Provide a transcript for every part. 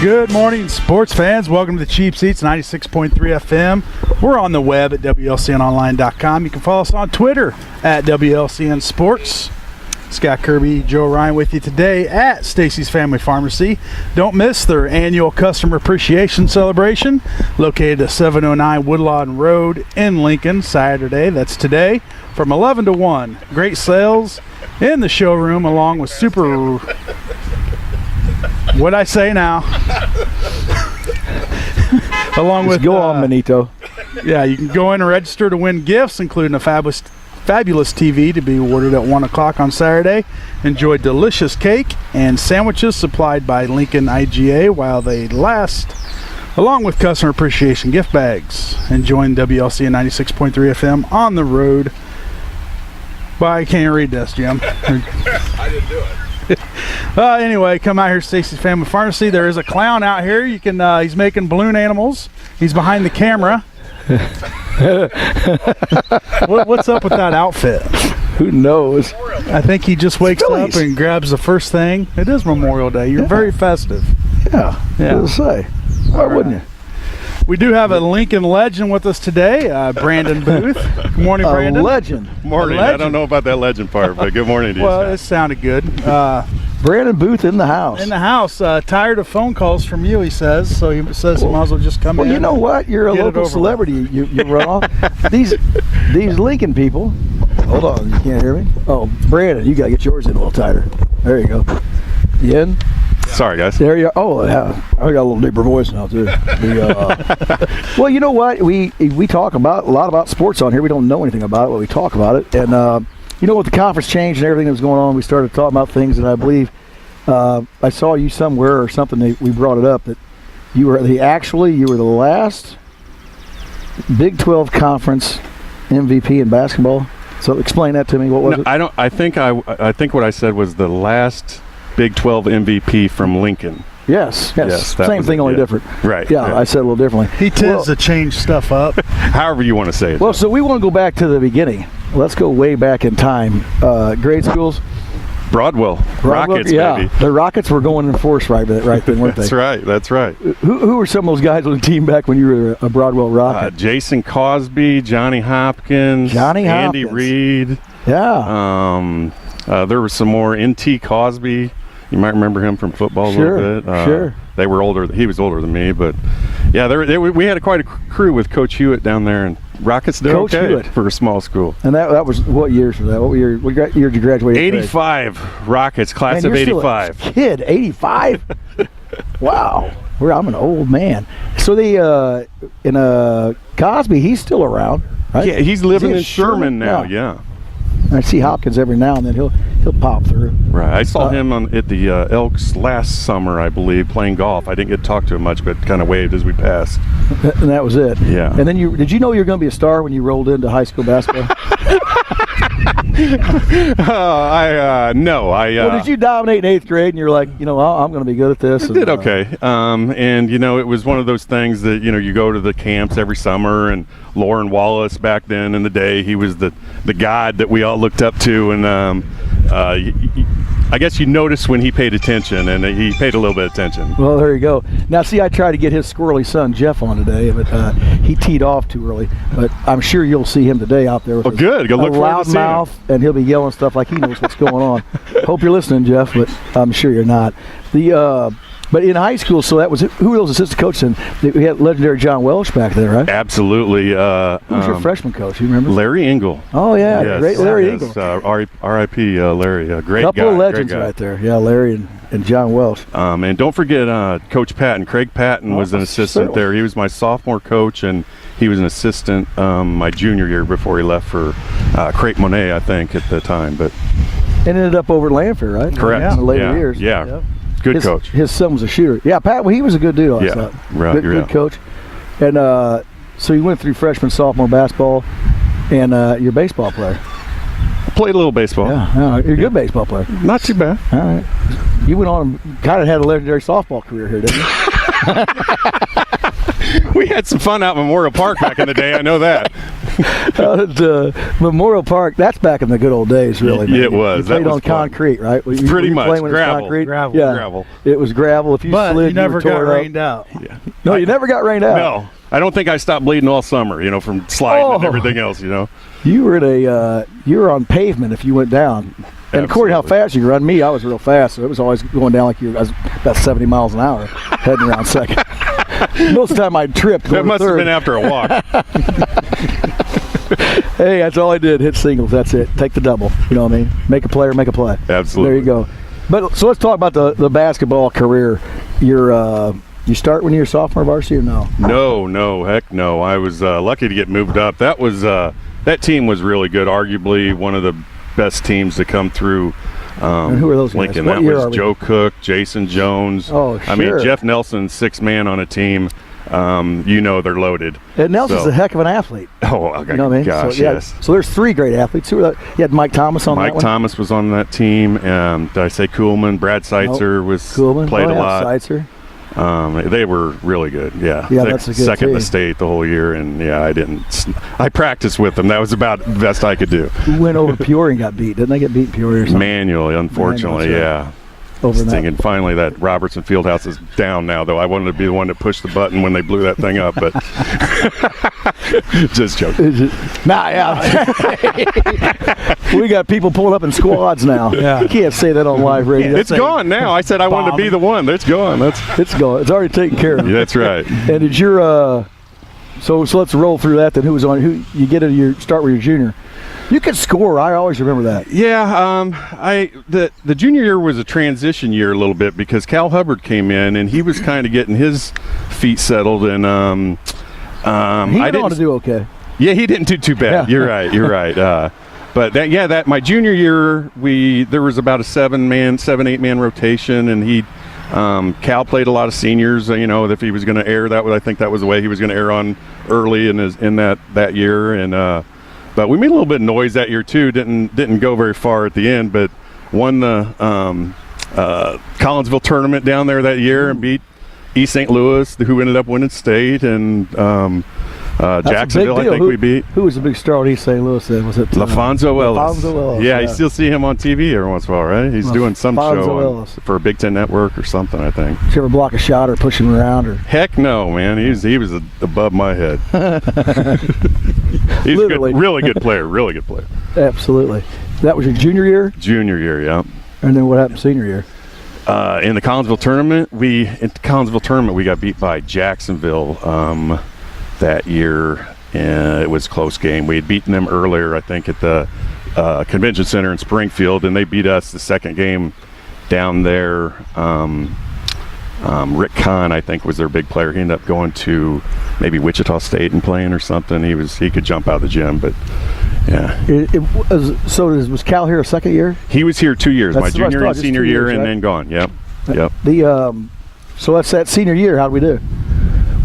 Good morning, sports fans. Welcome to the Cheap Seats 96.3 FM. We're on the web at WLCNonline.com. You can follow us on Twitter at WLCN Sports. Scott Kirby Joe Ryan with you today at Stacy's Family Pharmacy. Don't miss their annual Customer Appreciation Celebration located at 709 Woodlawn Road in Lincoln, Saturday. That's today from 11 to 1. Great sales in the showroom along with super... What'd I say now? Along with go on, Manito. Yeah, you can go in and register to win gifts, including a fabulous TV to be awarded at 1 o'clock on Saturday. Enjoy delicious cake and sandwiches supplied by Lincoln IGA while they last, along with customer appreciation gift bags. And join WLCN 96.3 FM on the road. But I can't read this, Jim. I didn't do it. Anyway, come out here to Stacy's Family Pharmacy. There is a clown out here. You can. He's making balloon animals. He's behind the camera. What's up with that outfit? Who knows? I think he just wakes up and grabs the first thing. It is Memorial Day. You're very festive. Yeah. What to say? Why wouldn't you? We do have a Lincoln legend with us today, Brandon Booth. Good morning, Brandon. A legend. Morning. I don't know about that legend part, but good morning to you. Well, it sounded good. Brandon Booth in the house. In the house. Tired of phone calls from you, he says. So he says he might as well just come in. Well, you know what? You're a local celebrity. You run off. These Lincoln people. Hold on. You can't hear me? Oh, Brandon, you got to get yours in a little tighter. There you go. You in? Sorry, guys. There you are. Oh, yeah. I got a little deeper voice now, too. Well, you know what? We talk a lot about sports on here. We don't know anything about it, but we talk about it. And, you know, with the conference change and everything that was going on, we started talking about things, and I believe I saw you somewhere or something. We brought it up that you were the last Big 12 conference MVP in basketball. So explain that to me. What was it? I think what I said was the last Big 12 MVP from Lincoln. Yes. Same thing, only different. Right. Yeah, I said a little differently. He tends to change stuff up. However you want to say it. Well, so we want to go back to the beginning. Let's go way back in time. Grade schools. Broadwell Rockets, yeah. baby. The Rockets were going in force right then, weren't they? That's right. Who were some of those guys on the team back when you were a Broadwell Rocket? Jason Cosby, Johnny Hopkins, Andy Reid. Yeah. There was some more. N.T. Cosby. You might remember him from football a little bit. Sure. They were older. He was older than me, but yeah, we had quite a crew with Coach Hewitt down there, and Rockets did Coach okay Hewitt. For a small school. And that was what years was that? What year did you graduate? 85 Rockets, class of 85. Still a kid, 85. Wow. I'm an old man. So Cosby, he's still around, right? Yeah, he's living in Sherman now. Yeah. I see Hopkins every now and then. He'll pop through. Right. I saw him at the Elks last summer, I believe, playing golf. I didn't get to talk to him much, but kind of waved as we passed. And that was it. Yeah. And then did you know you were going to be a star when you rolled into high school basketball? No. Well, did you dominate in 8th grade and you're like, I'm going to be good at this? I did okay. And, it was one of those things that, you go to the camps every summer, and Lauren Wallace back then in the day, he was the god that we all looked up to. And I guess you noticed when he paid attention, and he paid a little bit of attention. Well, there you go. Now, see, I tried to get his squirrely son, Jeff, on today, but he teed off too early. But I'm sure you'll see him today out there with a loud mouth, and he'll be yelling stuff like he knows what's going on. Hope you're listening, Jeff, but I'm sure you're not. But in high school, so that was who were those assistant coaches? And we had legendary John Welsh back there, right? Absolutely. Who was your freshman coach? You remember? Larry Engel. Oh yeah, yes. Great Larry Engel. R.I.P. Larry. Great Couple guy. Of legends right there. Yeah, Larry and John Welsh. And don't forget Coach Patton. Craig Patton was an assistant there. He was my sophomore coach, and he was an assistant my junior year before he left for Craig Monet, I think, at the time. But ended up over at Lanphier, right? Correct. In the later years. Yeah. Yep. Good coach. His son was a shooter. Yeah, Pat. Well, he was a good dude. I thought. Right. Good coach. And so you went through freshman, sophomore basketball, and you're a baseball player. I played a little baseball. Yeah, you're a good baseball player. Not too bad. All right. You went on and kind of had a legendary softball career here, didn't you? We had some fun out in Memorial Park back in the day. I know that. Out at Memorial Park, that's back in the good old days, really. Man. It was. You played That was on fun. concrete, right? Pretty much. Playing when it was Gravel. concrete? Gravel. Yeah. Gravel. It was gravel. If you But slid, you never were got tore up. rained out. Yeah. No, you never got rained out. No. I don't think I stopped bleeding all summer, from sliding and everything else, You were you were on pavement if you went down. And according to how Absolutely. fast you run, I was real fast, so it was always going down like I was about 70 miles an hour, heading around second. Most of the time I'd trip. That must have been after a walk. Hey, that's all I did. Hit singles. That's it. Take the double. You know what I mean? Make a play or make a play. Absolutely. There you go. But so let's talk about the basketball career. You start when you're a sophomore varsity or no? No, heck no. I was lucky to get moved up. That was that team was really good. Arguably one of the best teams to come through. And who are those guys? Lincoln. What That year was are we? Joe Cook, Jason Jones. Oh, I mean, sure. Jeff Nelson, 6 man on a team. They're loaded. And Nelson's So- a heck of an athlete. Oh, okay. You know what I mean? Gosh, so, yeah, yes. So there's 3 great athletes. Who were that? You had Mike Thomas on that Mike one? Thomas was on that team. Did I say Kuhlman? Brad Seitzer was Coolman. played oh, a yeah, lot. Seitzer. They were really good. Yeah, Yeah, that's a good second in the team. state the whole year, and I practiced with them. That was about the best I could do. Who went over to Peoria and got beat? Didn't they get beat in Peoria or something? Manually, unfortunately, Manually, yeah. Over in that. Thinking finally that Robertson Fieldhouse is down now, though. I wanted to be the one to push the button when they blew that thing up, but just joking. Is it? Nah, yeah. We got people pulling up in squads now. Yeah. You can't say that on live radio. It's gone now. I said I wanted to be the one. It's gone. It's gone. It's already taken care of. That's right. And did your so let's roll through that then. Who was on? Who you get at your start with your junior? You could score. I always remember that. Yeah, the junior year was a transition year a little bit because Cal Hubbard came in and he was kind of getting his feet settled and He went on to do okay. Yeah, he didn't do too bad. Yeah. You're right. But that my junior year there was about a 8 man rotation and Cal played a lot of seniors. If he was going to air I think that was the way he was going to air on early in that year and. But we made a little bit of noise that year too. Didn't go very far at the end, but won the Collinsville tournament down there that year and beat East St. Louis, who ended up winning state, and Jacksonville. I think we beat. Who was the big star at East St. Louis then? Was it LaFonso Ellis? LaFonso Ellis, yeah, you still see him on TV every once in a while, right? He's doing some LaFonso show Ellis. for a Big Ten Network or something, I think. Did you ever block a shot or push him around or? Heck no, man. He was above my head. He's Literally. a really good player. Really good player. Absolutely. That was your junior year, Junior year, yeah. and then what happened senior year? In the Collinsville tournament, we got beat by Jacksonville that year. And it was a close game. We had beaten them earlier, I think, at the convention center in Springfield, and they beat us the second game down there. Rick Kahn, I think, was their big player. He ended up going to maybe Wichita State and playing or something. He could jump out of the gym, but yeah. Was Cal here a second year? He was here 2 years, That's my what I junior thought, and just senior 2 year, years, and right? then gone. Yep. So that's that senior year. How did we do?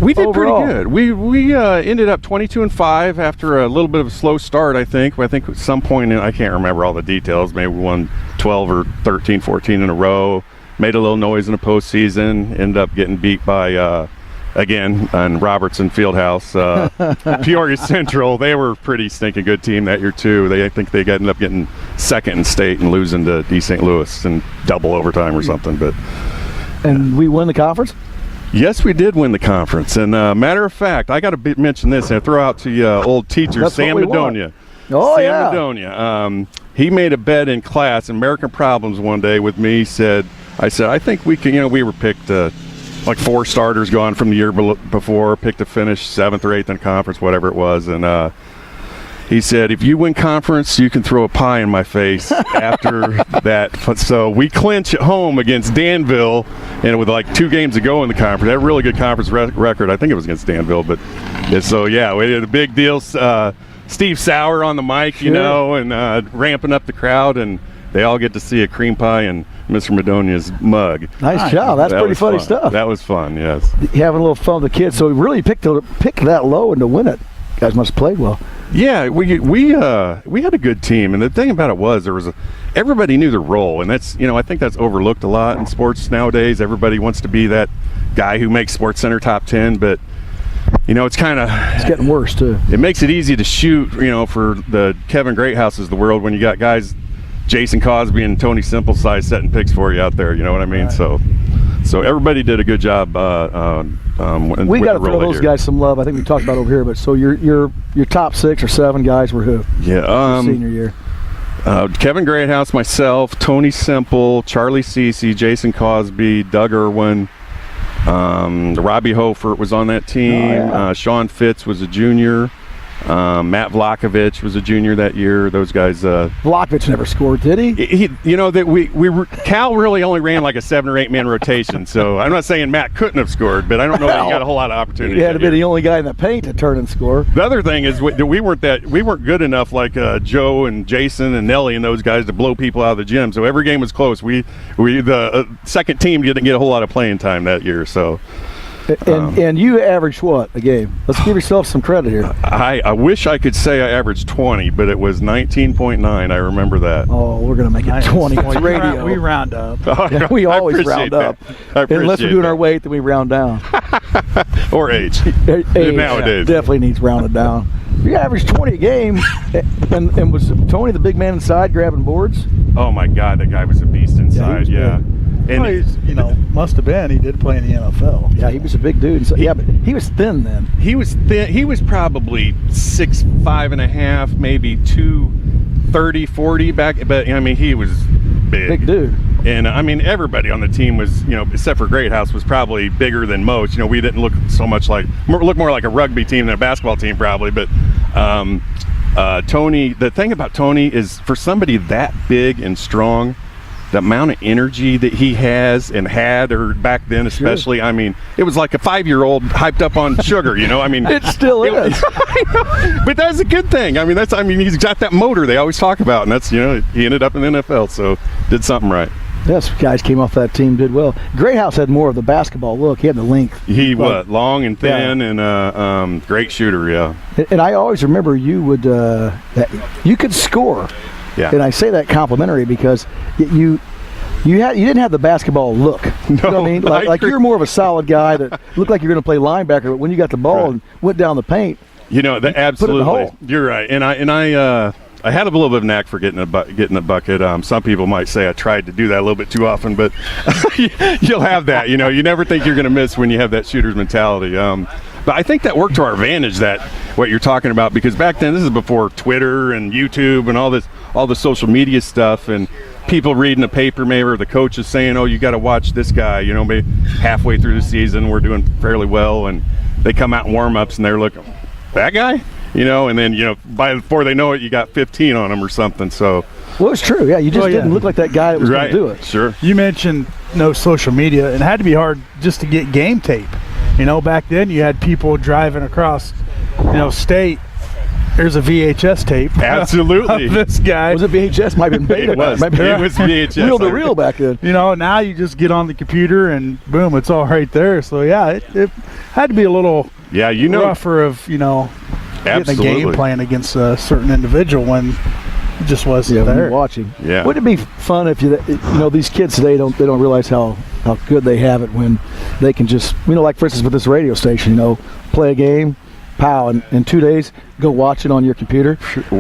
We did Overall. pretty good. We ended up 22-5 after a little bit of a slow start, I think. I think at some point, I can't remember all the details. Maybe we won 12 or 13, 14 in a row. Made a little noise in the postseason. Ended up getting beat by, again, on Robertson Fieldhouse. Peoria Central, they were a pretty stinking good team that year, too. I think they ended up getting second in state and losing to East St. Louis in double overtime or something. And we won the conference? Yes, we did win the conference. And matter of fact, I got to mention this and throw out to you old teacher, That's Sam what we want. Madonia. Oh, Sam yeah. Madonia. He made a bet in class, American Problems, one day with me. I said, I think we can, we were picked like 4 starters gone from the year before, picked to finish 7th or 8th in conference, whatever it was. And he said, if you win conference, you can throw a pie in my face after that. So we clinch at home against Danville, and with like 2 games to go in the conference. They had a really good conference record. I think it was against Danville. But so, yeah, we did a big deal. Steve Sauer on the mic, Sure. and ramping up the crowd, and they all get to see a cream pie in Mr. Madonia's mug. Nice job. That's That pretty was funny fun. stuff. That was fun, yes. You having a little fun with the kids. So we really picked that low and to win it. You guys must have played well. Yeah, we had a good team, and the thing about it was everybody knew their role, and that's I think that's overlooked a lot in sports nowadays. Everybody wants to be that guy who makes SportsCenter top 10, but it's kind of It's getting worse too. it makes it easy to shoot, for the Kevin Greathouses of the world when you got guys, Jason Cosby and Tony Simpleside setting picks for you out there. You know what I mean? Right. So everybody did a good job. We got to throw those guys some love. I think we talked about over here, but so your top 6 or 7 guys were who? Yeah. Senior year. Kevin Greathouse, myself, Tony Simple, Charlie Cece, Jason Cosby, Doug Irwin, Robbie Hofert was on that team. Oh, yeah. Sean Fitz was a junior. Matt Vlakovich was a junior that year. Those guys. Vlakovich never scored, did he? Cal really only ran like a 7 or 8 man rotation. So I'm not saying Matt couldn't have scored, but I don't know that he got a whole lot of opportunity. He had to be the only guy in the paint to turn and score. The other thing is we weren't good enough like Joe and Jason and Nelly and those guys to blow people out of the gym. So every game was close. The second team didn't get a whole lot of playing time that year. So. And you averaged what a game? Let's give yourself some credit here. I wish I could say I averaged 20, but it was 19.9. I remember that. Oh, we're going to make it 20. It's radio. We round up. Yeah, we always round up. Unless we're doing our weight, then we round down. Or age. Nowadays. Definitely needs rounded down. You averaged 20 a game, and was Tony the big man inside grabbing boards? Oh, my God, that guy was a beast inside, yeah. And must have been. He did play in the NFL. Yeah, he was a big dude. So, but he was thin then. He was thin. He was probably 6'5.5", maybe 230, 40 back. But he was big. Big dude. And everybody on the team was, except for Greathouse, was probably bigger than most. We didn't look so much look more like a rugby team than a basketball team probably. But Tony, the thing about Tony is for somebody that big and strong, the amount of energy that he has and had, or back then especially, sure. It was like a 5-year-old hyped up on sugar, It still is. But that's a good thing. He's got that motor they always talk about, and that's, he ended up in the NFL, so did something right. Yes, guys came off that team, did well. Greathouse had more of the basketball look. He had the length. He was long and thin, and great shooter, yeah. And I always remember you could score. Yeah. And I say that complimentary because you didn't have the basketball look. You know what I mean? Like you're more of a solid guy that looked like you're going to play linebacker, but when you got the ball and went down the paint, absolutely. Put it in the hole. You're right. And I had a little bit of a knack for getting a bucket. Some people might say I tried to do that a little bit too often, but you'll have that. You never think you're going to miss when you have that shooter's mentality. But I think that worked to our advantage, that what you're talking about, because back then, this is before Twitter and YouTube and all the social media stuff, and people reading the paper maybe, or the coach is saying, oh, you got to watch this guy, maybe halfway through the season we're doing fairly well, and they come out in warm-ups and they're looking, that guy? And then, before they know it, you got 15 on them or something, so. Well, it's true, yeah. You just didn't look like that guy that was going to do it. Sure. You mentioned no social media, and it had to be hard just to get game tape. Back then you had people driving across, state. There's a VHS tape. Absolutely. Of this guy. Was it VHS? Might have been beta. It was VHS. Reel to reel back then. Now you just get on the computer and boom, it's all right there. So it had to be a little rougher of, getting a game playing against a certain individual when it just wasn't there. When you're watching. Yeah. Wouldn't it be fun if these kids today don't realize how good they have it when they can just, like for instance with this radio station, play a game, pow, and in 2 days go watch it on your computer.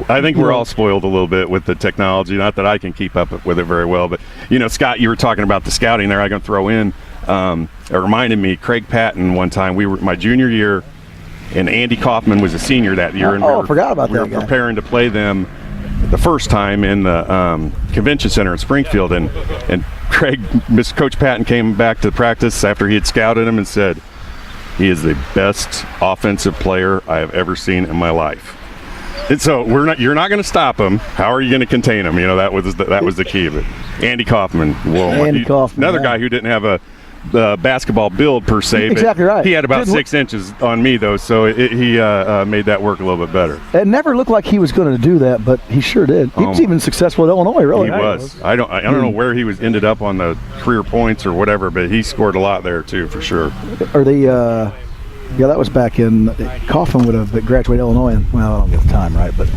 I think we're all spoiled a little bit with the technology. Not that I can keep up with it very well, but Scott, you were talking about the scouting there. I'm going to throw in. It reminded me, Craig Patton one time. We were my junior year, and Andy Kaufman was a senior that year. And I forgot about that. We were preparing to play them the first time in the convention center in Springfield, and Coach Patton came back to practice after he had scouted him and said, he is the best offensive player I have ever seen in my life. And so you're not going to stop him. How are you going to contain him? That was the key of it. Andy Kaufman. Another guy who didn't have a basketball build per se. Exactly right. He had about 6 inches on me though, so he made that work a little bit better. It never looked like he was going to do that, but he sure did. He was even successful at Illinois, really. He was. I don't know where he ended up on the career points or whatever, but he scored a lot there too, for sure. That was back in. Kaufman would have graduated Illinois, I don't get the time right, but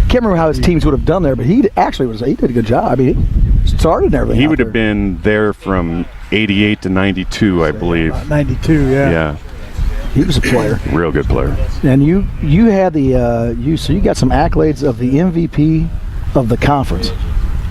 can't remember how his teams would have done there. But he did a good job. He started and everything. He would have been there from 88 to 92, I believe. 92, yeah. Yeah. He was a player. Real good player. And you had you got some accolades of the MVP of the conference.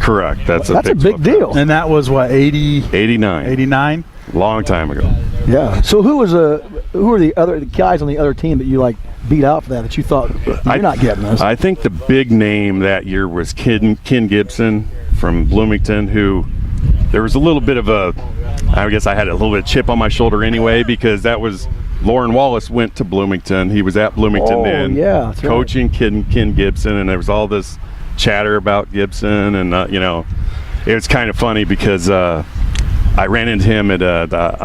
Correct. That's a big deal. And that was what, 89. 89? Long time ago. Yeah. So who were the other guys on the other team that you like beat out for that you thought you're not getting this? I think the big name that year was Ken Gibson from Bloomington, who there was a little bit of I guess I had a little bit of chip on my shoulder anyway, because that was Lauren Wallace went to Bloomington. He was at Bloomington then, that's right. coaching Ken Gibson, and there was all this chatter about Gibson, and it was kind of funny because I ran into him at the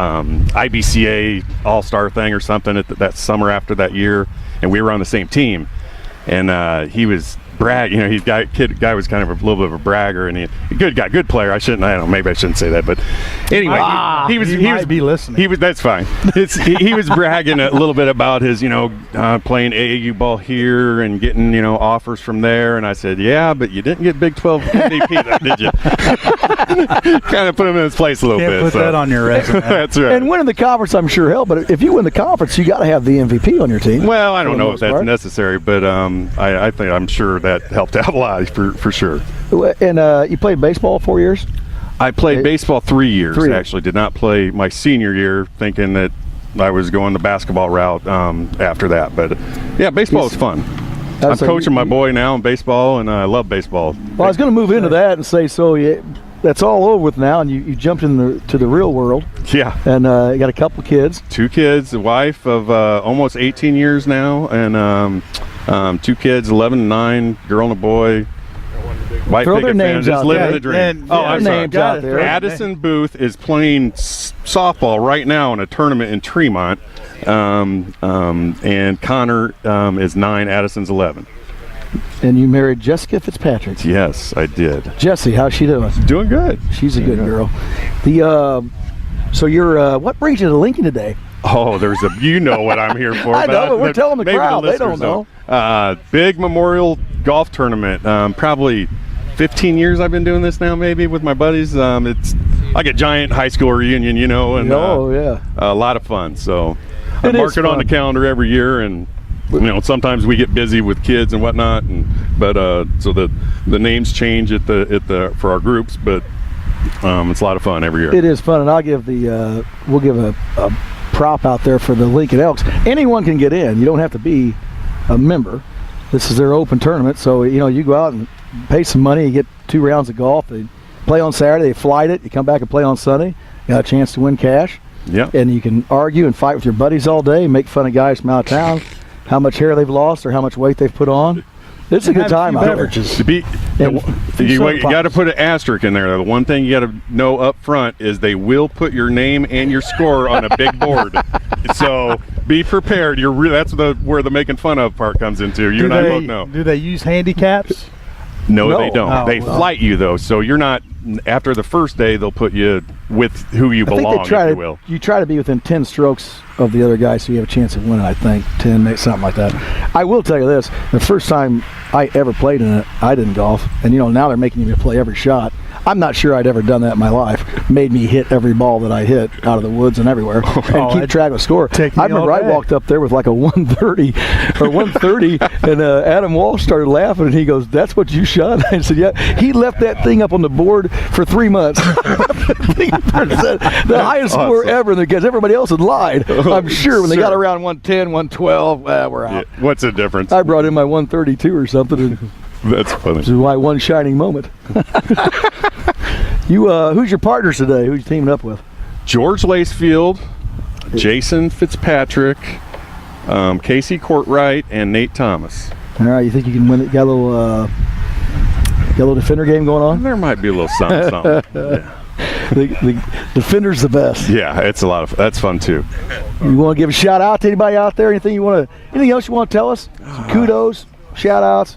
IBCA All-Star thing or something that summer after that year, and we were on the same team, and he was guy was kind of a little bit of a bragger, and good player. Maybe I shouldn't say that, but anyway, he was be listening. That's fine. He was bragging a little bit about his playing AAU ball here and getting offers from there, and I said, yeah, but you didn't get Big 12 MVP, did you? Kind of put him in his place a little bit. Can't put that on your resume. That's right. And winning the conference, I'm sure helped. But if you win the conference, you got to have the MVP on your team. Well, I don't know if that's necessary, but I'm sure that helped out a lot for sure. And you played baseball 4 years? I played baseball 3 years, actually. Did not play my senior year, thinking that I was going the basketball route after that. But, yeah, baseball was fun. I'm coaching my boy now in baseball, and I love baseball. Well, I was going to move into that and say, that's all over with now, and you jumped to the real world. Yeah. And you got a couple kids. 2 kids, a wife of almost 18 years now, and 2 kids, 11 and 9, girl and a boy. White Throw their names out living there. the dream. I'm names out there. Addison Booth is playing softball right now in a tournament in Tremont, and Connor is 9, Addison's 11. And you married Jessica Fitzpatrick. Yes, I did. Jesse, how's she doing? Doing good. She's a good girl. So you're what brings you to Lincoln today? Oh, you know what I'm here for. I know, but we're telling the crowd. They don't know. Big memorial golf tournament. Probably 15 years I've been doing this now, maybe, with my buddies. It's like a giant high school reunion, and a lot of fun. So I mark it on the calendar every year, and sometimes we get busy with kids and whatnot, but so the names change for our groups, but it's a lot of fun every year. It is fun, and I'll give we'll give a prop out there for the Lincoln Elks. Anyone can get in. You don't have to be a member. This is their open tournament, so you go out and pay some money. You get 2 rounds of golf. They play on Saturday. They flight it. You come back and play on Sunday. You got a chance to win cash. Yeah. And you can argue and fight with your buddies all day. Make fun of guys from out of town, how much hair they've lost or how much weight they've put on. It's a good time out there. You got to put an asterisk in there. The one thing you got to know up front is they will put your name and your score on a big board. So be prepared. That's where the making fun of part comes into. You and I both know. Do they use handicaps? No, they don't. Oh, they flight you, though, so you're not. After the first day, they'll put you with who you belong, if you will. You try to be within 10 strokes of the other guy, so you have a chance of winning, I think. 10, something like that. I will tell you this. The first time I ever played in it, I didn't golf. And, now they're making me play every shot. I'm not sure I'd ever done that in my life. Made me hit every ball that I hit out of the woods and everywhere and keep track of score. I remember I walked up there with like a 130 or 130, and Adam Walsh started laughing, and he goes, "That's what you shot?" I said, "Yeah." He left that thing up on the board for 3 months. The highest score ever, because everybody else had lied. I'm sure when they got around 110, 112, we're out. Yeah. What's the difference? I brought in my 132 or something. And that's funny. This is my one shining moment. Who's your partners today? Who's you teaming up with? George Lacefield, Jason Fitzpatrick, Casey Courtwright, and Nate Thomas. All right, you think you can win it? Got a little defender game going on? There might be a little something. Yeah. The defender's the best. Yeah, it's a lot of. That's fun too. You want to give a shout out to anybody out there? Anything else you want to tell us? Some kudos, shout outs.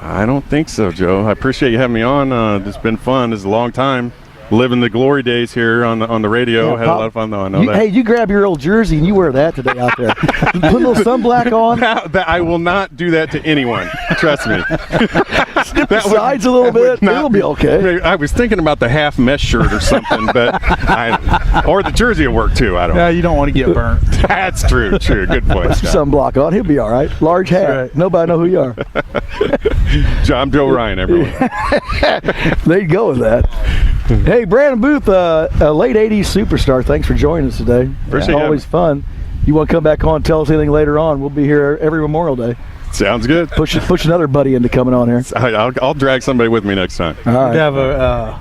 I don't think so, Joe. I appreciate you having me on. It's been fun. It's a long time living the glory days here on the radio. Had a lot of fun, though. I know that. Hey, you grab your old jersey and you wear that today out there. Put a little sunblock on. I will not do that to anyone. Trust me. sides a little bit. It'll be okay. I was thinking about the half mesh shirt or something, but or the jersey will work too. I don't know. Yeah, you don't want to get burnt. That's true. Good point. Put some sunblock on. He'll be all right. Large hat. Right. Nobody know who you are. I'm Joe Ryan, everyone. There you go with that. Hey, Brandon Booth, a late 80s superstar. Thanks for joining us today. Appreciate it. Always fun. You want to come back on and tell us anything later on? We'll be here every Memorial Day. Sounds good. Push another buddy into coming on here. I'll drag somebody with me next time. All right. We have a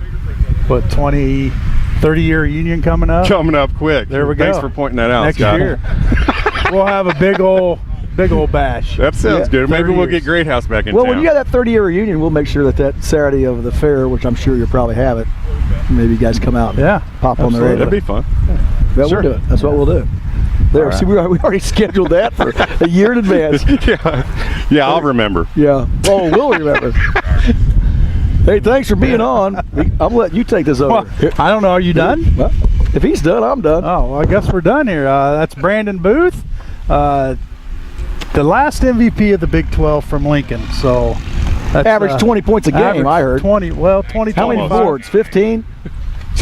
30-year reunion coming up. Coming up quick. There we go. Thanks for pointing that out, Next Scott. year. We'll have a big old bash. That sounds good. Maybe we'll get Great House back in Well, town. when you got that 30-year reunion, we'll make sure that Saturday of the fair, which I'm sure you'll probably have it, maybe you guys come out and pop on the radio. That'd be fun. Yeah, Sure. We'll do it. That's what we'll do. There, All right. see, we already scheduled that for a year in advance. Yeah, I'll remember. Yeah. Oh, we'll remember. Hey, thanks for being on. I'm letting you take this over. Well, I don't know. Are you done? Well, if he's done, I'm done. Oh, well, I guess we're done here. That's Brandon Booth, the last MVP of the Big 12 from Lincoln. So that's, Average 20 points a game, I heard. 20. Well, 20. How many 25. boards? 15?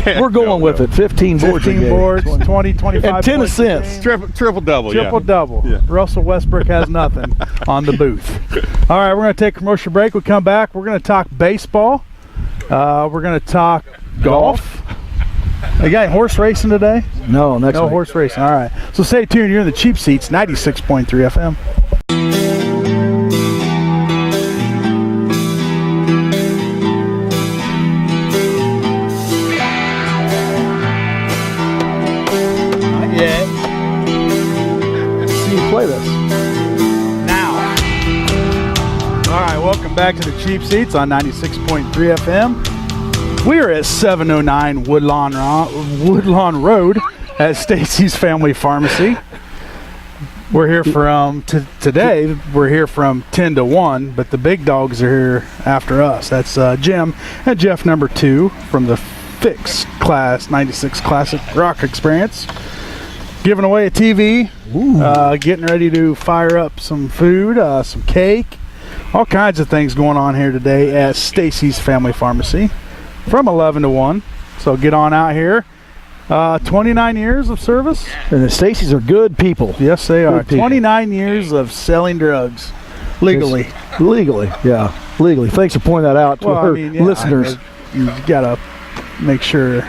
We're going with it. 15 boards a 15 game. boards, 20, 25 And 10 points a assists. game. Triple double. Triple double. Yeah. Russell Westbrook has nothing on the Booth. All right, we're going to take a commercial break. We come back. We're going to talk baseball. We're going to talk golf. You got any horse racing today? No, next No week. horse racing. All right. So stay tuned. You're in the Cheap Seats, 96.3 FM. Not yet. See you play this. Now. All right. Welcome back to the Cheap Seats on 96.3 FM. We are at 709 Woodlawn Road at Stacy's Family Pharmacy. We're here from today. We're here from 10 to 1, but the big dogs are here after us. That's Jim and Jeff number 2 from the Fix Class 96 Classic Rock Experience. Giving away a TV, getting ready to fire up some food, some cake, all kinds of things going on here today at Stacy's Family Pharmacy from 11 to 1. So get on out here. 29 years of service. And the Stacys are good people. Yes, they are. Good people. 29 years of selling drugs legally. Legally, yeah. Legally. Thanks for pointing that out to our listeners. You got to make sure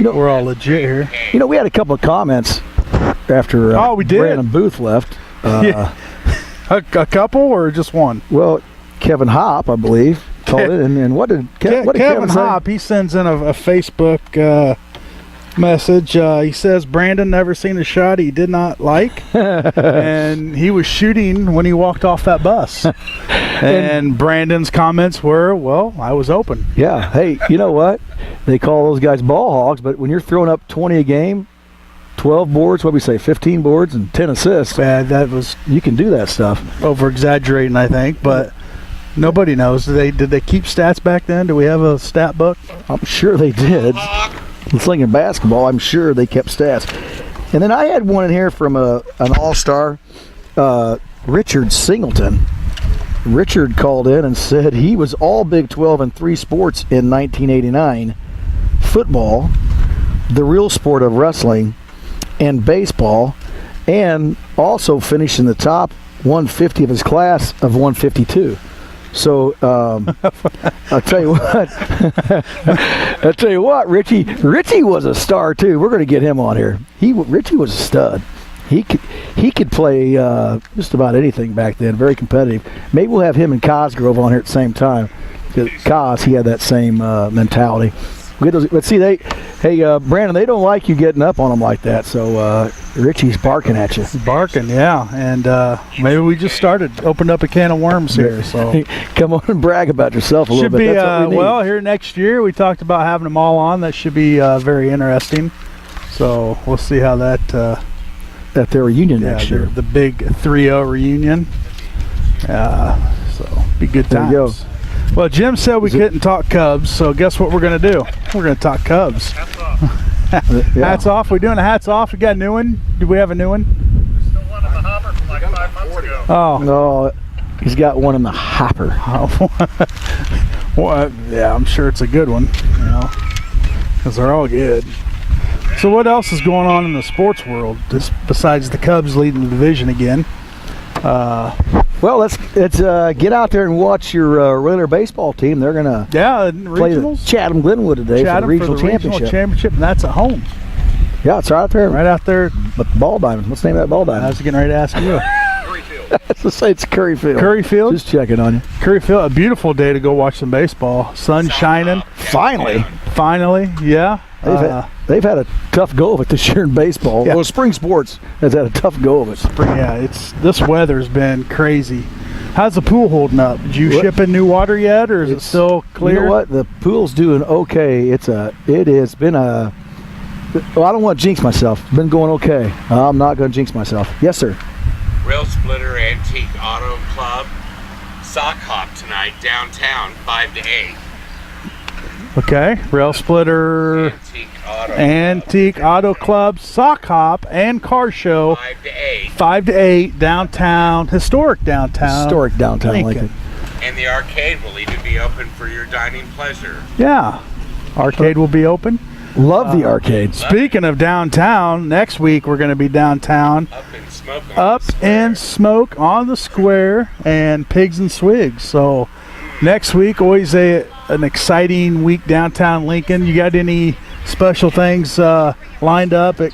we're all legit here. You know, we had a couple of comments after we did. Brandon Booth left. Yeah. A couple or just one? Well, Kevin Hopp, I believe, called it. And what did Kevin say? Hopp, he sends in a Facebook message. He says Brandon never seen a shot he did not like, and he was shooting when he walked off that bus. And Brandon's comments were, well, I was open. Yeah. Hey, you know what? They call those guys ball hogs, but when you're throwing up 20 a game, 12 boards, what do we say, 15 boards and 10 assists, That was you can do that stuff. over-exaggerating, I think, but nobody knows. Did they keep stats back then? Do we have a stat book? I'm sure they did. It's like in basketball, I'm sure they kept stats. And then I had one in here from an all-star, Richard Singleton. Richard called in and said he was all Big 12 in 3 sports in 1989. Football, the real sport of wrestling, and baseball, and also finished in the top 150 of his class of 152. So I'll tell you what, Richie was a star too. We're going to get him on here. Richie was a stud. He could play just about anything back then. Very competitive. Maybe we'll have him and Cosgrove on here at the same time. Cos, he had that same mentality. Let's see, Brandon, they don't like you getting up on them like that. So Richie's barking at you. Barking, yeah. And maybe we just opened up a can of worms here. So come on and brag about yourself a little bit. That's what we need. Well, here next year we talked about having them all on. That should be very interesting. So we'll see how that at their reunion next year. The big 3-0 reunion. So be good times. There you go. Well, Jim said we couldn't talk Cubs, so guess what we're going to do? We're going to talk Cubs. Hats off. We're doing a hats off. We got a new one. Do we have a new one? There's still one in the hopper from like 5 months ago. Oh. No. He's got one in the hopper. Well, yeah, I'm sure it's a good one, because they're all good. So what else is going on in the sports world, just besides the Cubs leading the division again? Well, let's get out there and watch your Railer baseball team. They're going to play the regionals. Chatham Glenwood today for the regional championship. And that's at home. Yeah, it's right out there. Right out there. But Ball Diamond. What's the name of that Ball Diamond? I was getting ready to ask you. Let's say it's Curryfield. Curryfield? Just checking on you. Curryfield, a beautiful day to go watch some baseball. Sun shining. Finally, yeah. They've had a tough go of it this year in baseball. Yeah. Well, spring sports has had a tough go of it. Yeah, this weather's been crazy. How's the pool holding up? Did you ship in new water yet, or is it still clear? You know what? The pool's doing okay. It has been a. Well, I don't want to jinx myself. It's been going okay. I'm not going to jinx myself. Yes, sir. Rail Splitter Antique Auto Club sock hop tonight downtown 5 to 8. Okay, Rail Splitter Antique Auto Club sock hop and car show 5 to 8 downtown, historic downtown Lincoln. And the arcade will even be open for your dining pleasure. Yeah, arcade will be open. Love the arcade. Speaking of downtown, next week we're going to be downtown. Up in smoke on the square and Pigs and Swigs. So next week, always an exciting week downtown Lincoln. You got any special things lined up at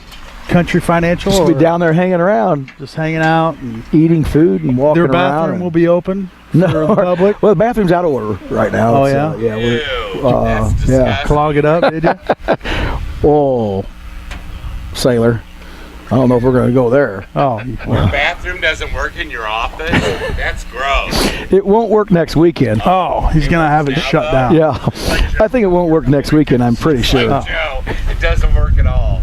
Country Financial? Just be down there hanging around. Just hanging out and eating food and walking around. Their bathroom will be open for the public? Well, the bathroom's out of order right now. Oh, yeah? That's Clog it up, did you? Oh, Sailor. I don't know if we're going to go there. Oh, your bathroom doesn't work in your office? That's gross. It won't work next weekend. Oh, he's going to have it shut down. Yeah, I think it won't work next weekend, I'm pretty sure. Joe, it doesn't work at all.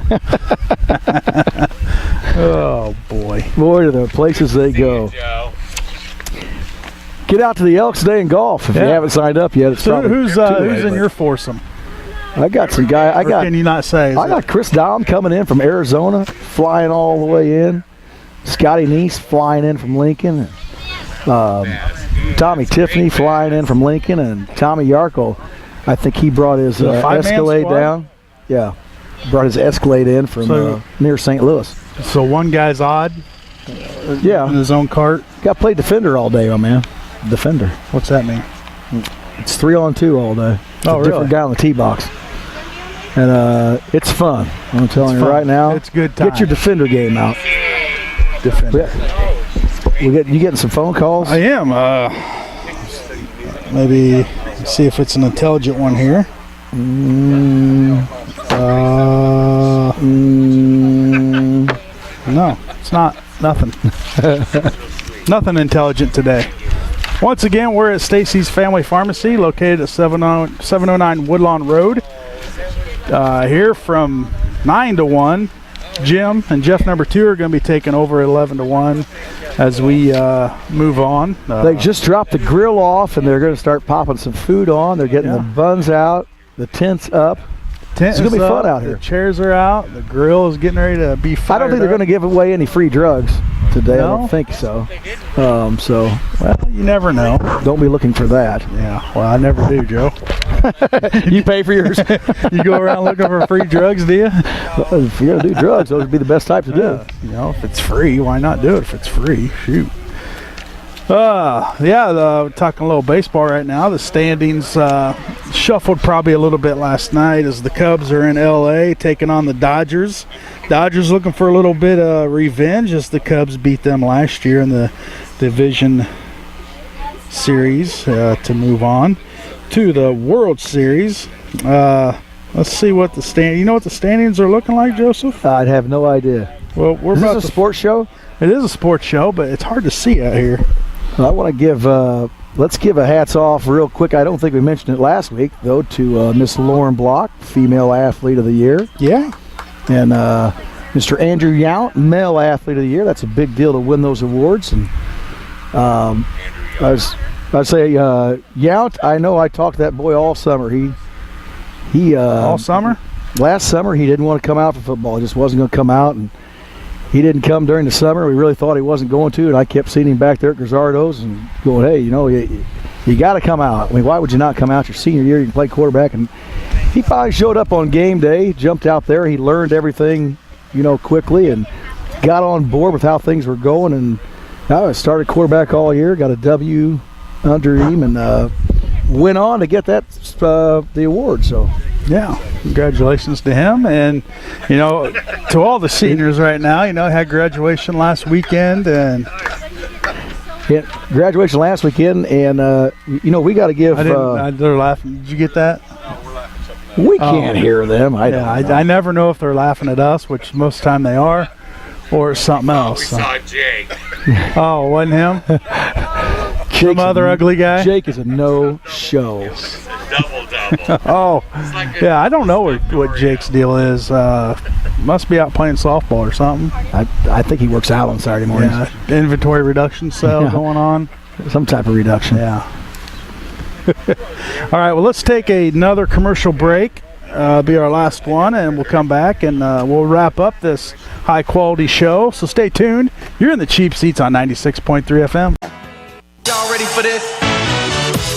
Oh, boy. Boy, to the places they go. Joe. Get out to the Elks Day in golf if you haven't signed up yet. It's so who's in your foursome? I got some guy. Can you not say? I got Chris Dom coming in from Arizona, flying all the way in. Scotty Neese flying in from Lincoln. Tommy Tiffany flying in from Lincoln, and Tommy Yarko. I think he brought his Escalade down. Yeah, brought his Escalade in from near St. Louis. So one guy's odd. Yeah, in his own cart. Got to play defender all day, my man. Defender. What's that mean? It's 3-on-2 all day. Oh, really? Different guy on the tee box. And it's fun. I'm telling you right now. It's good time. Get your defender game out. Defender. You getting some phone calls? I am. Maybe see if it's an intelligent one here. No, it's not. Nothing. Nothing intelligent today. Once again, we're at Stacy's Family Pharmacy, located at 709 Woodlawn Road. Here from 9 to 1, Jim and Jeff number 2 are going to be taking over at 11 to 1 as we move on. They just dropped the grill off, and they're going to start popping some food on. They're getting the buns out, the tent's up. It's going to be fun out here. The chairs are out. The grill is getting ready to be fired I don't think they're going to give away any free drugs today. No? I don't think so. Well, you never know. Don't be looking for that. Yeah, well, I never do, Joe. You pay for yours? You go around looking for free drugs, do you? Well, if you're going to do drugs, those would be the best type to do. If it's free, why not do it if it's free? Shoot. Talking a little baseball right now. The standings shuffled probably a little bit last night as the Cubs are in L.A. taking on the Dodgers. Dodgers looking for a little bit of revenge as the Cubs beat them last year in the division series to move on to the World Series. Let's see what the you know what the standings are looking like, Joseph? I'd have no idea. Well, Is this a sports show? It is a sports show, but it's hard to see out here. I want to give let's give a hats off real quick. I don't think we mentioned it last week, though, to Miss Lauren Block, Female Athlete of the Year. Yeah. And Mr. Andrew Yount, Male Athlete of the Year. That's a big deal to win those awards. And I'd say Yount, I know I talked to that boy all summer. He all summer? Last summer, he didn't want to come out for football. He just wasn't going to come out. And he didn't come during the summer. We really thought he wasn't going to, and I kept seeing him back there at Gazzardo's and going, hey, you got to come out. I mean, why would you not come out your senior year? You can play quarterback. And he finally showed up on game day, jumped out there. He learned everything, quickly and got on board with how things were going. And I started quarterback all year, got a W under him, and went on to get the award. So, yeah, congratulations to him. And, to all the seniors right now, had graduation last weekend. And graduation last weekend, and, we got to give they're laughing. Did you get that? We can't hear them. I never know if they're laughing at us, which most of the time they are, or it's something else. We saw Jake. Oh, wasn't him? Some other ugly guy? Jake is a no-show. Double. Oh, yeah, I don't know what Jake's deal is. Must be out playing softball or something. I think he works out on Saturday mornings. Yeah, inventory reduction sale going on. Some type of reduction. Yeah. All right, well, let's take another commercial break. Be our last one, and we'll come back and we'll wrap up this high-quality show. So stay tuned. You're in the Cheap Seats on 96.3 FM. Y'all ready for this?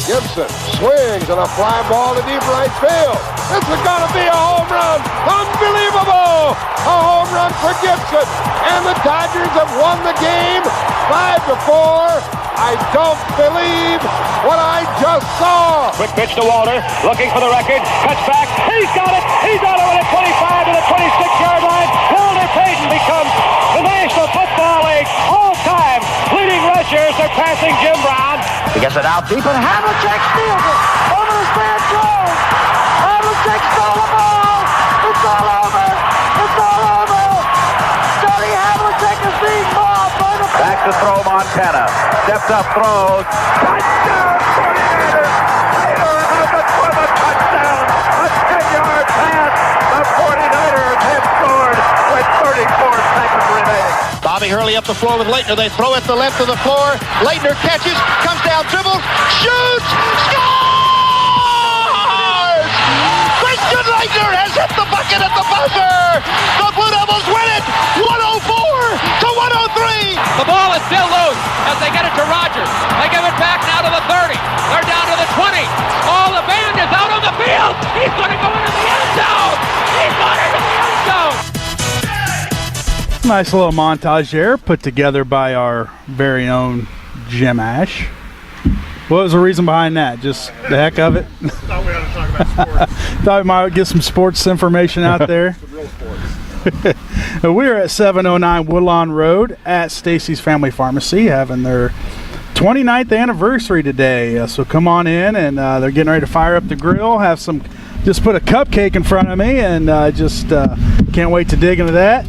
Gibson swings and a fly ball to deep right field. This is going to be a home run. Unbelievable! A home run for Gibson. And the Dodgers have won the game 5-4. I don't believe what I just saw. Quick pitch to Walter, looking for the record. Cuts back. He's got it. He's on it at 25 to the 26-yard line. Walter Payton becomes the National Football League all-time leading rusher, surpassing Jim Brown. He gets it out deep, and Havlicek steals it. Over the stand goes. Havlicek stole the ball. It's all over. It's all over. Johnny Havlicek is being mobbed by the... Back to throw Montana. Steps up, throws. Touchdown, 49ers. Taylor has it for the touchdown. A 10-yard pass. The 49ers have scored with 34 seconds remaining. Bobby Hurley up the floor with Leitner. They throw it the length of the floor. Leitner catches, comes down, dribbles, shoots, scores! Christian Leitner has hit the bucket at the buzzer. The Blue Devils win it, 104-103. The ball is still loose as they get it to Rogers. They give it back now to the 30. They're down to the 20. Oh, the band is out on the field. He's going to go into the end zone. He's going into the end zone. Nice little montage there put together by our very own Jim Ash. What was the reason behind that? Just the heck of it? Thought we had to talk about sports. Thought we might get some sports information out there. Some real sports. We're at 709 Woodlawn Road at Stacy's Family Pharmacy, having their 29th anniversary today. So come on in, and they're getting ready to fire up the grill. Just put a cupcake in front of me, and just can't wait to dig into that.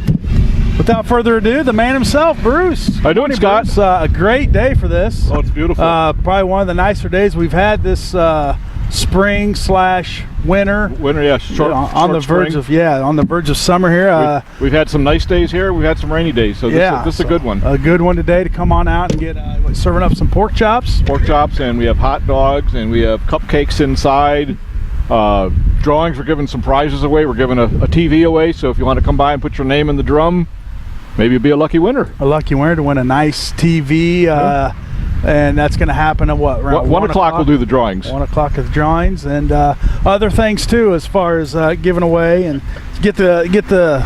Without further ado, the man himself, Bruce. How you doing, Scott? Bruce, a great day for this. Oh, it's beautiful. Probably one of the nicer days we've had this spring/winter. Winter, yeah, short, on the verge spring. on the verge of summer here. We've had some nice days here. We've had some rainy days, so this is a good one. A good one today to come on out and get serving up some pork chops. Pork chops, and we have hot dogs, and we have cupcakes inside. Drawings, we're giving some prizes away. We're giving a TV away, so if you want to come by and put your name in the drum, maybe you'll be a lucky winner. A lucky winner to win a nice TV, and that's going to happen at what? Around 1 o'clock we'll do the drawings. 1 o'clock is drawings, and other things too, as far as giving away and get the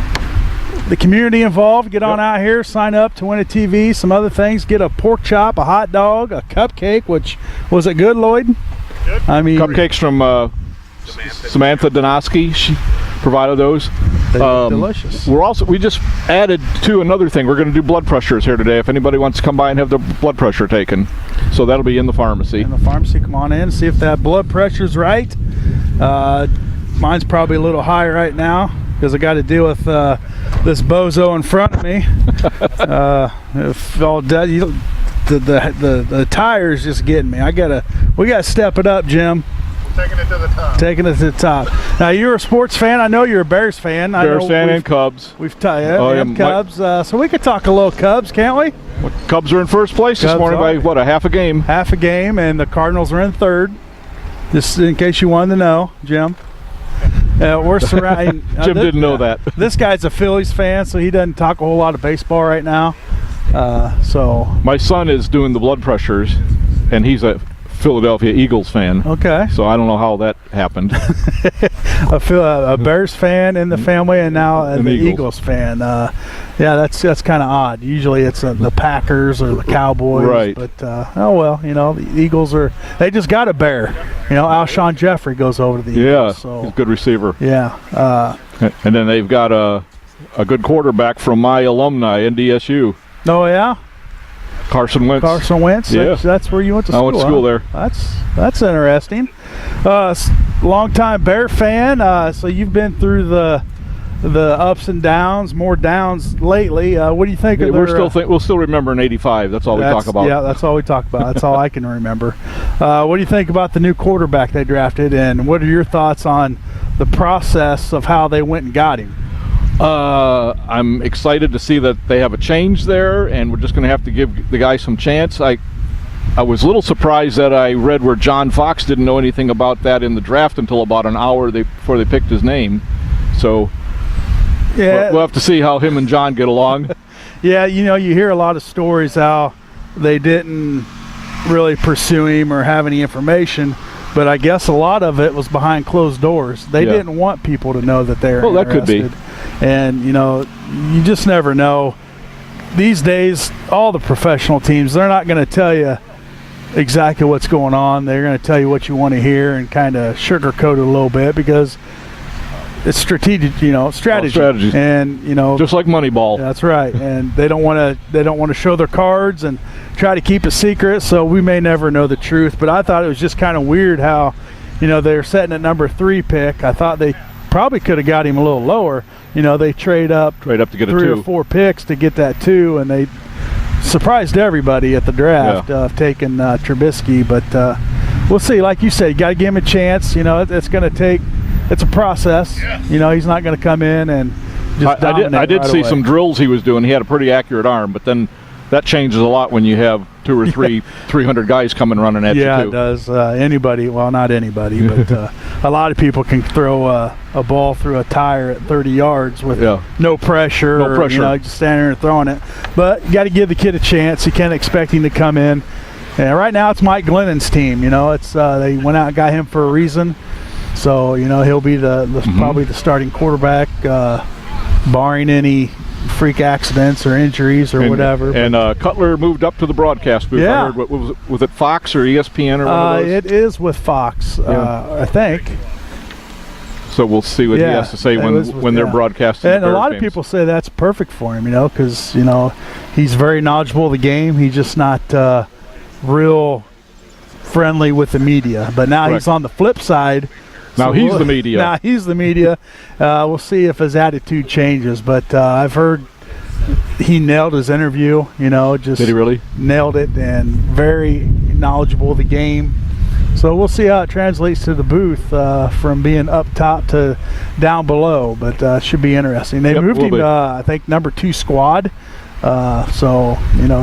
community involved. Get on out here, sign up to win a TV, some other things. Get a pork chop, a hot dog, a cupcake. Which was it good, Lloyd? Good. I mean, Cupcakes from Samantha Donoski. She provided those. they look delicious. We just added to another thing. We're going to do blood pressures here today. If anybody wants to come by and have their blood pressure taken, so that'll be in the pharmacy. In the pharmacy, come on in, see if that blood pressure's right. Mine's probably a little high right now because I got to deal with this bozo in front of me. If all dead, the tires just getting me. We gotta step it up, Jim. Taking it to the top. Taking it to the top. Now you're a sports fan. I know you're a Bears fan. Bears fan and Cubs. And Cubs. So we could talk a little Cubs, can't we? Cubs are in first place this morning by a half a game. Half a game, and the Cardinals are in third. Just in case you wanted to know, Jim. We're surrounding. Jim didn't know that. This guy's a Phillies fan, so he doesn't talk a whole lot of baseball right now. So my son is doing the blood pressures, and he's a Philadelphia Eagles fan. Okay. So I don't know how that happened. a Bears fan in the family, and now an Eagles fan. Yeah, that's kind of odd. Usually it's the Packers or the Cowboys. Right. But oh well, the Eagles they just got a bear. Alshon Jeffrey goes over to the Eagles. Yeah, so he's a good receiver. Yeah. And then they've got a good quarterback from my alumni, NDSU. Oh yeah. Carson Wentz. Yeah. That's where you went to school. I went to school there. That's interesting. Longtime Bear fan. So you've been through the ups and downs, more downs lately. What do you think of we'll still remember in '85. That's all we talk about. Yeah, that's all we talk about. That's all I can remember. What do you think about the new quarterback they drafted, and what are your thoughts on the process of how they went and got him? I'm excited to see that they have a change there, and we're just going to have to give the guy some chance. I was a little surprised that I read where John Fox didn't know anything about that in the draft until about an hour before they picked his name. So yeah, we'll have to see how him and John get along. Yeah, you hear a lot of stories how they didn't really pursue him or have any information. But I guess a lot of it was behind closed doors. They didn't want people to know that they were interested. That could be. And, you just never know. These days, all the professional teams, they're not going to tell you exactly what's going on. They're going to tell you what you want to hear and kind of sugarcoat it a little bit because it's strategic, strategy. And, just like Moneyball. That's right. And they don't want to show their cards and try to keep it secret, so we may never know the truth. But I thought it was just kind of weird how, they're setting at number 3 pick. I thought they probably could have got him a little lower. They trade up to get 3 or 4 picks to get that 2, and they surprised everybody at the draft of taking Trubisky. But we'll see. Like you said, you got to give him a chance. It's going to take. It's a process. He's not going to come in and just dominate. I did see away. some drills he was doing. He had a pretty accurate arm, but then that changes a lot when you have 2 or 300 guys coming running at you, too. Yeah, it does. Anybody, well, not anybody, but a lot of people can throw a ball through a tire at 30 yards with no pressure. No pressure. Just standing there and throwing it. But you got to give the kid a chance. You can't expect him to come in. And right now it's Mike Glennon's team. It's they went out and got him for a reason. So, he'll be probably the starting quarterback, barring any freak accidents or injuries or whatever. And Cutler moved up to the broadcast booth. Yeah. I heard, was it Fox or ESPN or one of those? It is with Fox, I think. So we'll see what he has to say when they're broadcasting. And a lot of people say that's perfect for him, because, he's very knowledgeable of the game. He's just not real friendly with the media. But now he's on the flip side. Now he's the media. Now he's the media. We'll see if his attitude changes. But I've heard he nailed his interview. Did he really? Nailed it, and very knowledgeable of the game. So we'll see how it translates to the booth from being up top to down below. But should be interesting. They moved him to, I think, number 2 squad. So,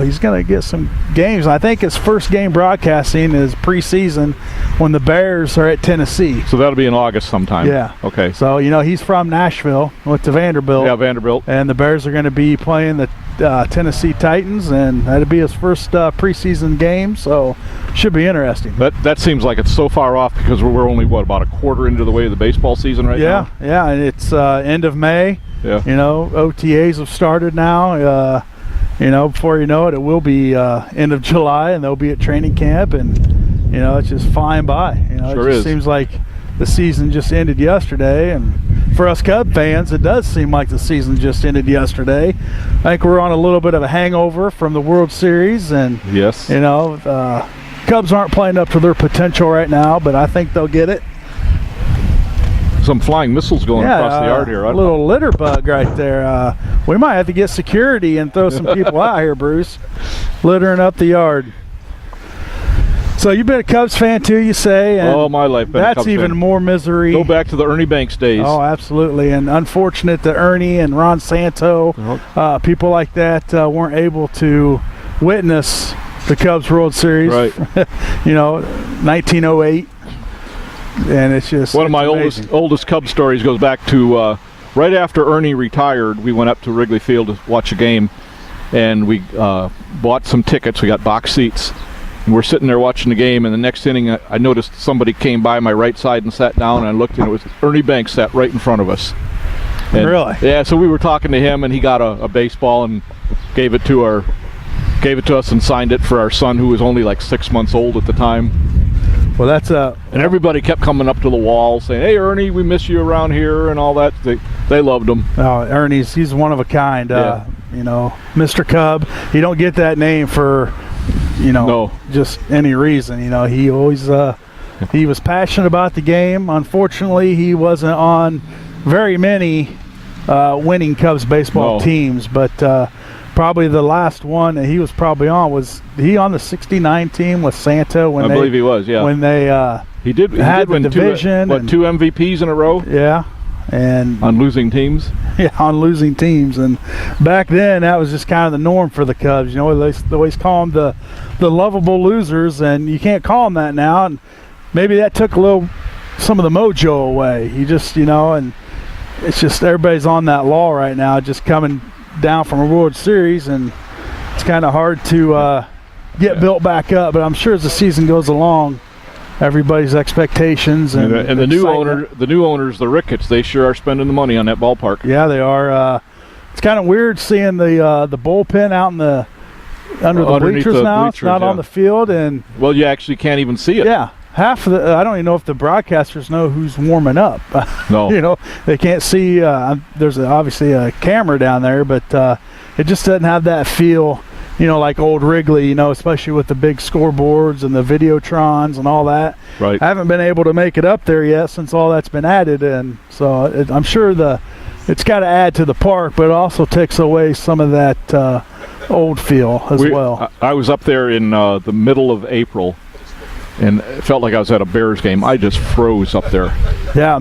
he's going to get some games. I think his first game broadcasting is preseason when the Bears are at Tennessee. So that'll be in August sometime. Yeah. Okay. So, he's from Nashville, went to Vanderbilt. Yeah, Vanderbilt. And the Bears are going to be playing the Tennessee Titans, and that'll be his first preseason game. So, should be interesting. That seems like it's so far off because we're only, about a quarter into the way of the baseball season right now? Yeah, and it's end of May. Yeah. OTAs have started now. Before you know it, it will be end of July, and they'll be at training camp, and it's just flying by. Sure it just seems like the season just ended yesterday, and for us Cub fans, it does seem like the season just ended yesterday. I think we're on a little bit of a hangover from the World Series, and yes, Cubs aren't playing up to their potential right now, but I think they'll get it. Some flying missiles going across the yard here. A little litter bug right there. We might have to get security and throw some people out here, Bruce, littering up the yard. So you've been a Cubs fan too, you say? And all my life been a Cubs that's even fan. More misery. Go back to the Ernie Banks days. Oh, absolutely. And unfortunate that Ernie and Ron Santo, people like that, weren't able to witness the Cubs World Series. Right. 1908. and it's just one of my amazing. oldest Cub stories goes back to right after Ernie retired. We went up to Wrigley Field to watch a game, and we bought some tickets. We got box seats, and we're sitting there watching the game. And the next inning, I noticed somebody came by my right side and sat down. And I looked, and it was Ernie Banks sat right in front of us. And, really? Yeah. So we were talking to him, and he got a baseball and gave it to us and signed it for our son, who was only like 6 months old at the time. Well, that's and everybody kept coming up to the wall saying, "Hey, Ernie, we miss you around here," and all that. They loved him. Oh, he's one of a kind. Yeah. Mr. Cub. You don't get that name for, just any reason. He always he was passionate about the game. Unfortunately, he wasn't on very many winning Cubs baseball teams, but probably the last one that he was probably on was he on the '69 team with Santa when I believe he was. Yeah. When they he did win the division. Two MVPs in a row? Yeah. And on losing teams? Yeah, on losing teams. And back then, that was just kind of the norm for the Cubs. They always call them the lovable losers, and you can't call them that now. And maybe that took some of the mojo away. You just, and it's just everybody's on that law right now, just coming down from a World Series, and it's kind of hard to get built back up. But I'm sure as the season goes along, everybody's expectations and the new owners, the Ricketts, they sure are spending the money on that ballpark. Yeah, they are. It's kind of weird seeing the bullpen out in the under the bleachers now. It's not on the field, and well, you actually can't even see it. Yeah, half of I don't even know if the broadcasters know who's warming up. No, they can't see. There's obviously a camera down there, but it just doesn't have that feel. Like old Wrigley, especially with the big scoreboards and the Videotrons and all that. Right. I haven't been able to make it up there yet since all that's been added, and so I'm sure it's got to add to the park, but it also takes away some of that old feel as well. I was up there in the middle of April, and it felt like I was at a Bears game. I just froze up there. Yeah,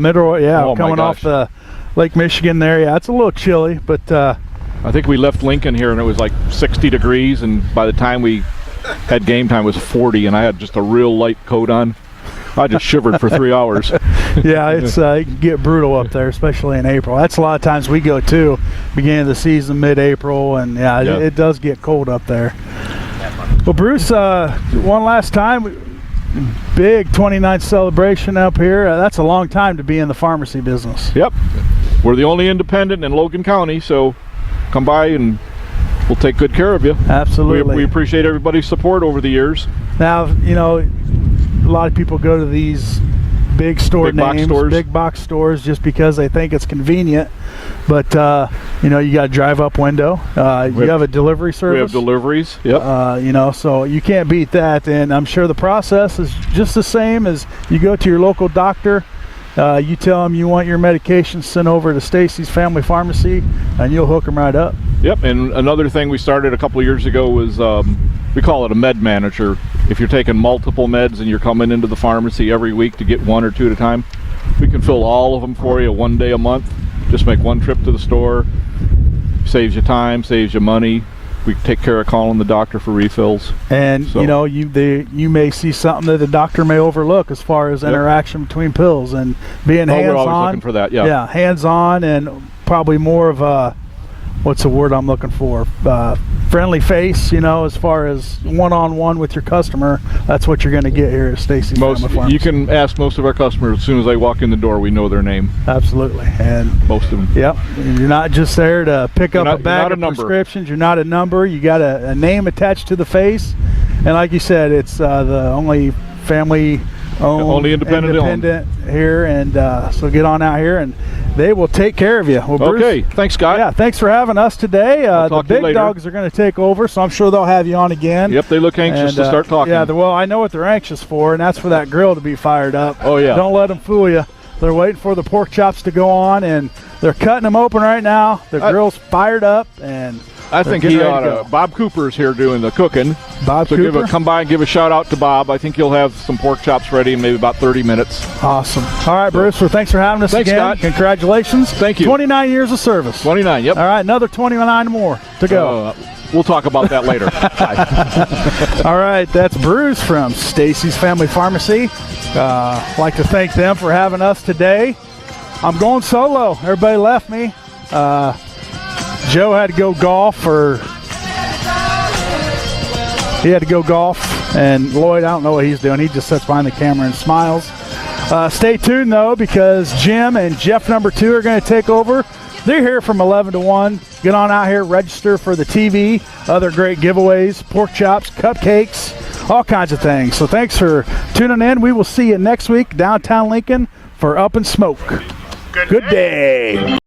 coming off the Lake Michigan there. Yeah, it's a little chilly, but I think we left Lincoln here and it was like 60 degrees, and by the time we had game time it was 40, and I had just a real light coat on. I just shivered for 3 hours. Yeah, it can get brutal up there, especially in April. That's a lot of times we go too, beginning of the season, mid-April, and it does get cold up there. Well, Bruce, one last time, big 29th celebration up here. That's a long time to be in the pharmacy business. Yep. We're the only independent in Logan County, so come by and we'll take good care of you. Absolutely. We appreciate everybody's support over the years. Now, a lot of people go to these big box stores just because they think it's convenient. But, you got to drive up window. You have a delivery service. We have deliveries, yep. So you can't beat that. And I'm sure the process is just the same as you go to your local doctor. You tell them you want your medication sent over to Stacy's Family Pharmacy, and you'll hook them right up. Yep, and another thing we started a couple of years ago was we call it a med manager. If you're taking multiple meds and you're coming into the pharmacy every week to get one or two at a time, we can fill all of them for you one day a month. Just make one trip to the store. Saves you time, saves you money. We take care of calling the doctor for refills. And, you may see something that the doctor may overlook as far as interaction between pills and being hands-on. We're always looking for that, yeah. Yeah, hands-on and probably more of a, what's the word I'm looking for? Friendly face, as far as one-on-one with your customer. That's what you're going to get here at Stacy's Family Pharmacy. You can ask most of our customers as soon as they walk in the door. We know their name. Absolutely, and most of them. Yep, you're not just there to pick up a bag of prescriptions. You're not a number. You got a name attached to the face, and like you said, it's the only family-owned, only independent here, and so get on out here and they will take care of you. Well, Bruce, okay, thanks, Scott. Yeah, thanks for having us today. The big dogs are going to take over, so I'm sure they'll have you on again. Yep, they look anxious to start talking. Yeah, well, I know what they're anxious for, and that's for that grill to be fired up. Oh, yeah. Don't let them fool you. They're waiting for the pork chops to go on, and they're cutting them open right now. The grill's fired up, and I think he ought to. Bob Cooper's here doing the cooking. Bob Cooper? Come by and give a shout out to Bob. I think he'll have some pork chops ready in maybe about 30 minutes. Awesome. All right, Bruce. Well, thanks for having us again. Scott. Congratulations. Thank you. 29 years of service. 29, yep. All right, another 29 more to go. We'll talk about that later. Bye. All right, that's Bruce from Stacy's Family Pharmacy. I'd like to thank them for having us today. I'm going solo. Everybody left me. Joe had to go golf, and Lloyd, I don't know what he's doing. He just sits behind the camera and smiles. Stay tuned, though, because Jim and Jeff number 2 are going to take over. They're here from 11 to 1. Get on out here, register for the TV, other great giveaways, pork chops, cupcakes, all kinds of things. So thanks for tuning in. We will see you next week downtown Lincoln for Up and Smoke. Good day.